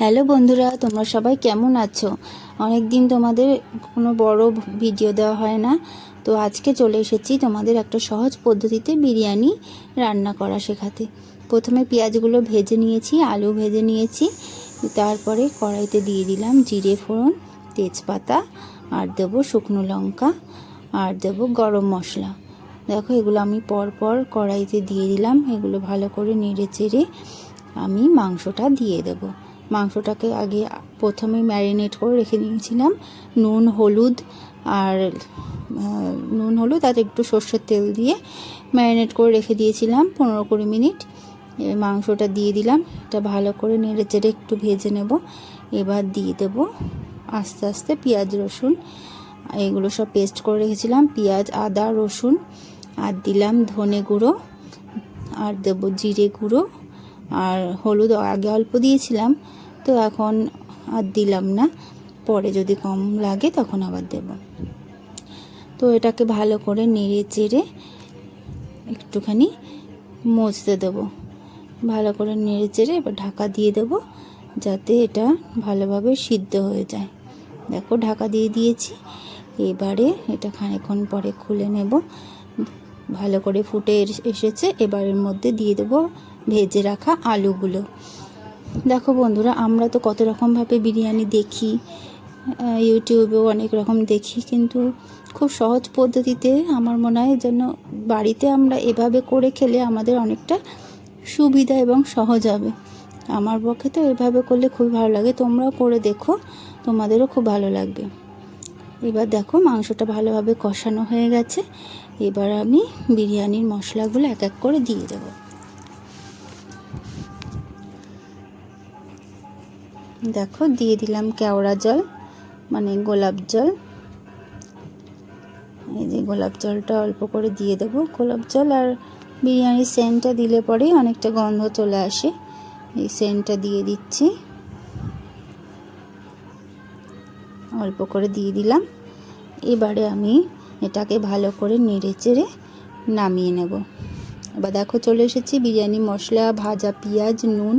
Hello বন্ধুরা, তোমরা সবাই কেমন আছো? অনেক দিন তোমাদের কোনো বড় ভিডিও দেওয়া হয় না, তো আজকে চলে এসেছি তোমাদের একটা সহজ পদ্ধতিতে বিরিয়ানি রান্না করা শেখাতে। প্রথমে পেঁয়াজগুলো ভেজে নিয়েছি, আলু ভেজে নিয়েছি, তারপরে কড়াইতে দিয়ে দিলাম জিরে ফোড়ন, তেজপাতা, আর দেবো শুকনো লঙ্কা, আর দেবো গরম মশলা। দেখো এগুলো আমি পরপর কড়াইতে দিয়ে দিলাম। এগুলো ভালো করে নেড়ে চেড়ে আমি মাংসটা দিয়ে দেবো। মাংসটাকে আগে প্রথমে ম্যারিনেট করে রেখে দিয়েছিলাম নুন হলুদ আর একটু সর্ষের তেল দিয়ে ম্যারিনেট করে রেখে দিয়েছিলাম 15-20 মিনিট। মাংসটা দিয়ে দিলাম, এটা ভালো করে নেড়ে চেড়ে একটু ভেজে নেব। এবার দিয়ে দেব আস্তে আস্তে পেঁয়াজ রসুন, এগুলো সব পেস্ট করে রেখেছিলাম, পেঁয়াজ আদা রসুন, আর দিলাম ধনে গুঁড়ো, আর দেব জিরে গুঁড়ো, আর হলুদ আগে অল্প দিয়েছিলাম, তো এখন আর দিলাম না, পরে যদি কম লাগে তখন আবার দেব। তো এটাকে ভালো করে নেড়ে চেড়ে একটুখানি মজতে দেবো। ভালো করে নেড়ে চেড়ে এবার ঢাকা দিয়ে দেবো, যাতে এটা ভালোভাবে সিদ্ধ হয়ে যায়। দেখো ঢাকা দিয়ে দিয়েছি। এবারে এটা খানিকক্ষণ পরে খুলে নেব। ভালো করে ফুটে এসেছে। এবারের মধ্যে দিয়ে দেবো ভেজে রাখা আলুগুলো। দেখো বন্ধুরা, আমরা তো কত রকমভাবে বিরিয়ানি দেখি, ইউটিউবেও অনেক রকম দেখি, কিন্তু খুব সহজ পদ্ধতিতে আমার মনে হয় যেন বাড়িতে আমরা এভাবে করে খেলে আমাদের অনেকটা সুবিধা এবং সহজ হবে। আমার পক্ষে তো এভাবে করলে খুবই ভালো লাগে। তোমরাও করে দেখো, তোমাদেরও খুব ভালো লাগবে। এবার দেখো মাংসটা ভালোভাবে কষানো হয়ে গেছে। এবার আমি বিরিয়ানির মশলাগুলো এক এক করে দিয়ে দেবো। দেখো দিয়ে দিলাম কেওড়া জল, মানে গোলাপ জল। এই যে গোলাপ জলটা অল্প করে দিয়ে দেবো। গোলাপ জল আর বিরিয়ানির সেন্টটা দিলে পরেই অনেকটা গন্ধ চলে আসে। এই সেন্টটা দিয়ে দিচ্ছি, অল্প করে দিয়ে দিলাম। এবারে আমি এটাকে ভালো করে নেড়ে চেড়ে নামিয়ে নেব। এবার দেখো চলে এসেছি, বিরিয়ানি মশলা, ভাজা পেঁয়াজ, নুন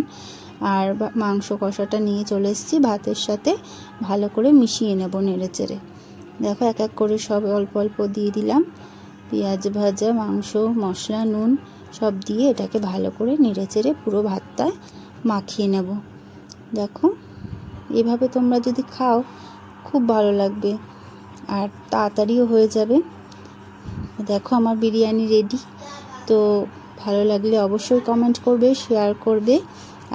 আর মাংস কষাটা নিয়ে চলে এসেছি ভাতের সাথে। ভালো করে মিশিয়ে নেব নেড়ে চেড়ে। দেখো এক এক করে সব অল্প অল্প দিয়ে দিলাম। পেঁয়াজ ভাজা, মাংস, মশলা, নুন সব দিয়ে এটাকে ভালো করে নেড়ে চেড়ে পুরো ভাতটা মাখিয়ে নেব। দেখো এভাবে তোমরা যদি খাও খুব ভালো লাগবে আর তাড়াতাড়িও হয়ে যাবে। দেখো আমার বিরিয়ানি রেডি। তো ভালো লাগলে অবশ্যই কমেন্ট করবে, শেয়ার করবে,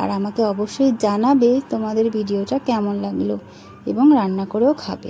আর আমাকে অবশ্যই জানাবে তোমাদের ভিডিওটা কেমন লাগলো, এবং রান্না করেও খাবে।